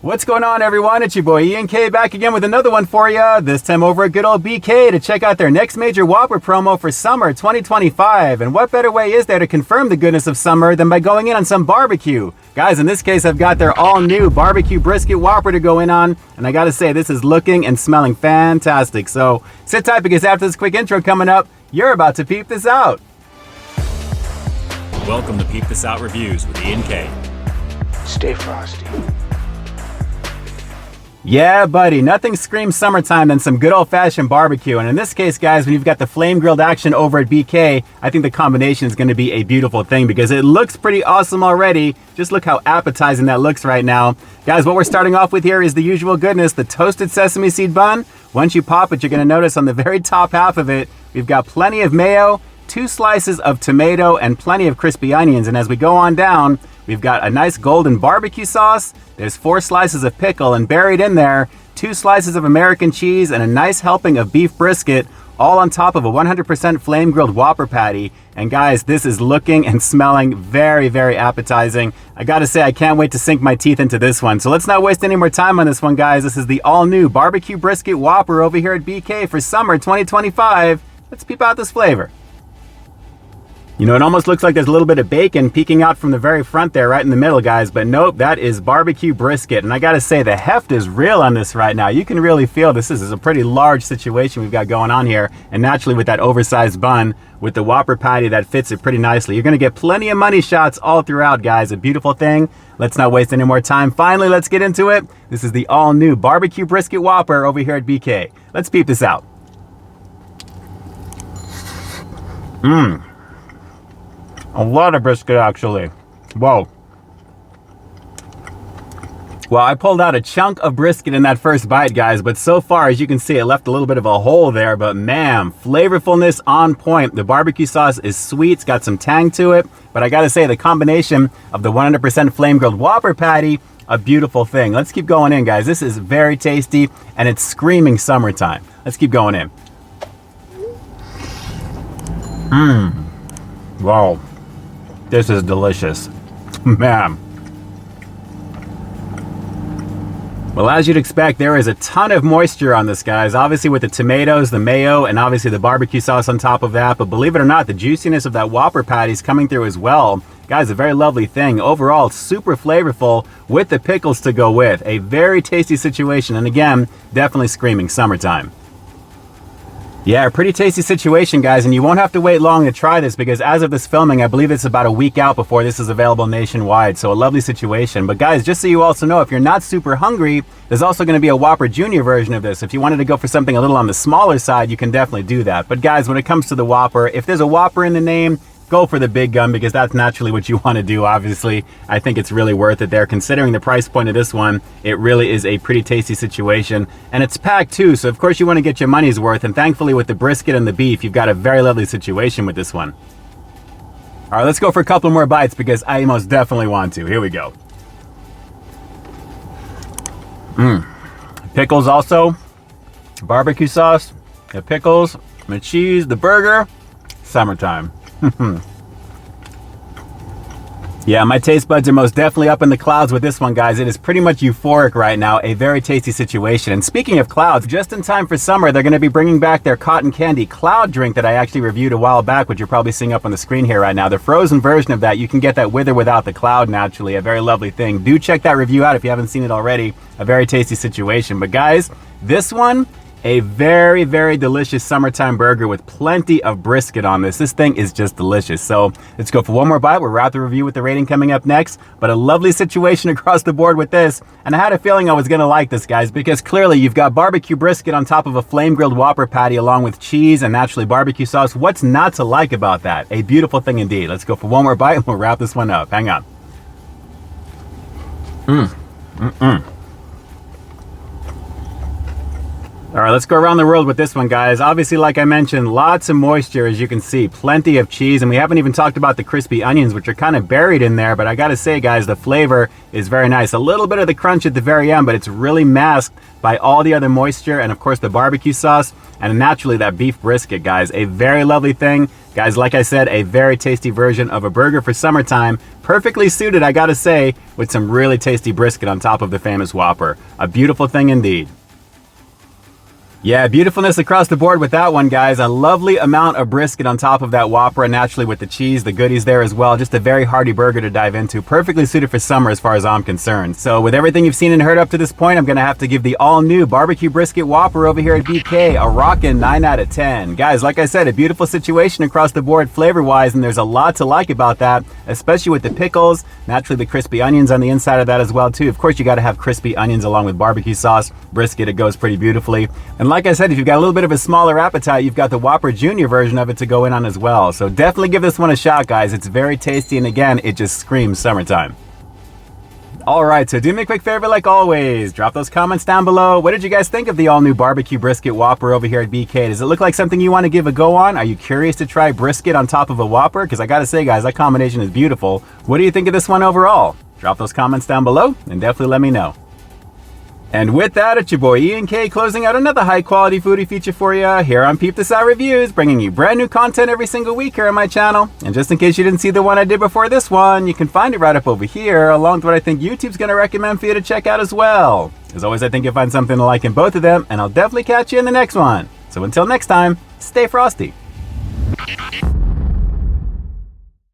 What's going on, everyone? It's your boy Ian K back again with another one for you. This time over at good old BK to check out their next major Whopper promo for summer 2025. And what better way is there to confirm the goodness of summer than by going in on some barbecue? Guys, in this case, I've got their all-new BBQ Brisket Whopper to go in on. And I gotta say, this is looking and smelling fantastic. So sit tight because after this quick intro coming up, you're about to peep this out. Welcome to Peep This Out Reviews with Ian K. Stay frosty. Yeah, buddy, nothing screams summertime than some good old-fashioned barbecue. And in this case, guys, when you've got the flame-grilled action over at BK, I think the combination is going to be a beautiful thing because it looks pretty awesome already. Just look how appetizing that looks right now. Guys, what we're starting off with here is the usual goodness, the toasted sesame seed bun. Once you pop it, you're going to notice on the very top half of it, we've got plenty of mayo, 2 slices of tomato, and plenty of crispy onions. And as we go on down, we've got a nice golden barbecue sauce. There's 4 slices of pickle, and buried in there, 2 slices of American cheese and a nice helping of beef brisket, all on top of a 100% flame-grilled Whopper patty. And guys, this is looking and smelling very, very appetizing. I gotta say, I can't wait to sink my teeth into this one. So let's not waste any more time on this one, guys. This is the all-new BBQ Brisket Whopper over here at BK for summer 2025. Let's peep out this flavor. You know, it almost looks like there's a little bit of bacon peeking out from the very front there, right in the middle, guys. But nope, that is barbecue brisket. And I gotta say, the heft is real on this right now. You can really feel this is a pretty large situation we've got going on here. And naturally, with that oversized bun, with the Whopper patty, that fits it pretty nicely. You're gonna get plenty of money shots all throughout, guys. A beautiful thing. Let's not waste any more time. Finally, let's get into it. This is the all-new BBQ Brisket Whopper over here at BK. Let's peep this out. A lot of brisket, actually. Whoa. Well, I pulled out a chunk of brisket in that first bite, guys, but so far, as you can see, it left a little bit of a hole there, but man, flavorfulness on point. The barbecue sauce is sweet, it's got some tang to it, but I gotta say, the combination of the 100% flame-grilled Whopper patty, a beautiful thing. Let's keep going in, guys. This is very tasty, and it's screaming summertime. Let's keep going in. Wow. This is delicious. Man. Well, as you'd expect, there is a ton of moisture on this, guys. Obviously with the tomatoes, the mayo, and obviously the barbecue sauce on top of that. But believe it or not, the juiciness of that Whopper patty is coming through as well. Guys, a very lovely thing. Overall, super flavorful with the pickles to go with. A very tasty situation. And again, definitely screaming summertime. Yeah, a pretty tasty situation, guys, and you won't have to wait long to try this because as of this filming, I believe it's about a week out before this is available nationwide, so a lovely situation. But guys, just so you also know, if you're not super hungry, there's also going to be a Whopper Junior version of this. If you wanted to go for something a little on the smaller side, you can definitely do that. But guys, when it comes to the Whopper, if there's a Whopper in the name, go for the big gun because that's naturally what you want to do, obviously. I think it's really worth it there. Considering the price point of this one, it really is a pretty tasty situation. And it's packed too, so of course you want to get your money's worth. And thankfully with the brisket and the beef, you've got a very lovely situation with this one. All right, let's go for a couple more bites because I most definitely want to. Here we go. Pickles also. Barbecue sauce, the pickles, the cheese, the burger. Summertime. Yeah, my taste buds are most definitely up in the clouds with this one, guys. It is pretty much euphoric right now. A very tasty situation. And speaking of clouds, just in time for summer, they're going to be bringing back their cotton candy cloud drink that I actually reviewed a while back, which you're probably seeing up on the screen here right now. The frozen version of that, you can get that with or without the cloud naturally. A very lovely thing. Do check that review out if you haven't seen it already. A very tasty situation. But guys, this one, a very, very delicious summertime burger with plenty of brisket on this. This thing is just delicious. So let's go for one more bite. We'll wrap the review with the rating coming up next. But a lovely situation across the board with this. And I had a feeling I was going to like this, guys, because clearly you've got barbecue brisket on top of a flame-grilled Whopper patty along with cheese and naturally barbecue sauce. What's not to like about that? A beautiful thing indeed. Let's go for one more bite and we'll wrap this one up. Hang on. All right, let's go around the world with this one, guys. Obviously, like I mentioned, lots of moisture, as you can see. Plenty of cheese, and we haven't even talked about the crispy onions, which are kind of buried in there. But I gotta say, guys, the flavor is very nice. A little bit of the crunch at the very end, but it's really masked by all the other moisture and, of course, the barbecue sauce. And naturally, that beef brisket, guys. A very lovely thing. Guys, like I said, a very tasty version of a burger for summertime. Perfectly suited, I gotta say, with some really tasty brisket on top of the famous Whopper. A beautiful thing indeed. Yeah, beautifulness across the board with that one, guys. A lovely amount of brisket on top of that Whopper, and naturally with the cheese, the goodies there as well. Just a very hearty burger to dive into. Perfectly suited for summer as far as I'm concerned. So with everything you've seen and heard up to this point, I'm going to have to give the all-new BBQ Brisket Whopper over here at BK a rockin' 9 out of 10. Guys, like I said, a beautiful situation across the board flavor-wise, and there's a lot to like about that, especially with the pickles, naturally the crispy onions on the inside of that as well, too. Of course, you got to have crispy onions along with barbecue sauce. Brisket, it goes pretty beautifully. And like I said, if you've got a little bit of a smaller appetite, you've got the Whopper Junior version of it to go in on as well. So definitely give this one a shot, guys. It's very tasty, and again, it just screams summertime. Alright, so do me a quick favor like always. Drop those comments down below. What did you guys think of the all-new BBQ Brisket Whopper over here at BK? Does it look like something you want to give a go on? Are you curious to try brisket on top of a Whopper? Because I gotta say, guys, that combination is beautiful. What do you think of this one overall? Drop those comments down below, and definitely let me know. And with that, it's your boy Ian K closing out another high-quality foodie feature for you here on Peep This Out Reviews, bringing you brand new content every single week here on my channel. And just in case you didn't see the one I did before this one, you can find it right up over here, along with what I think YouTube's going to recommend for you to check out as well. As always, I think you'll find something to like in both of them, and I'll definitely catch you in the next one. So until next time, stay frosty.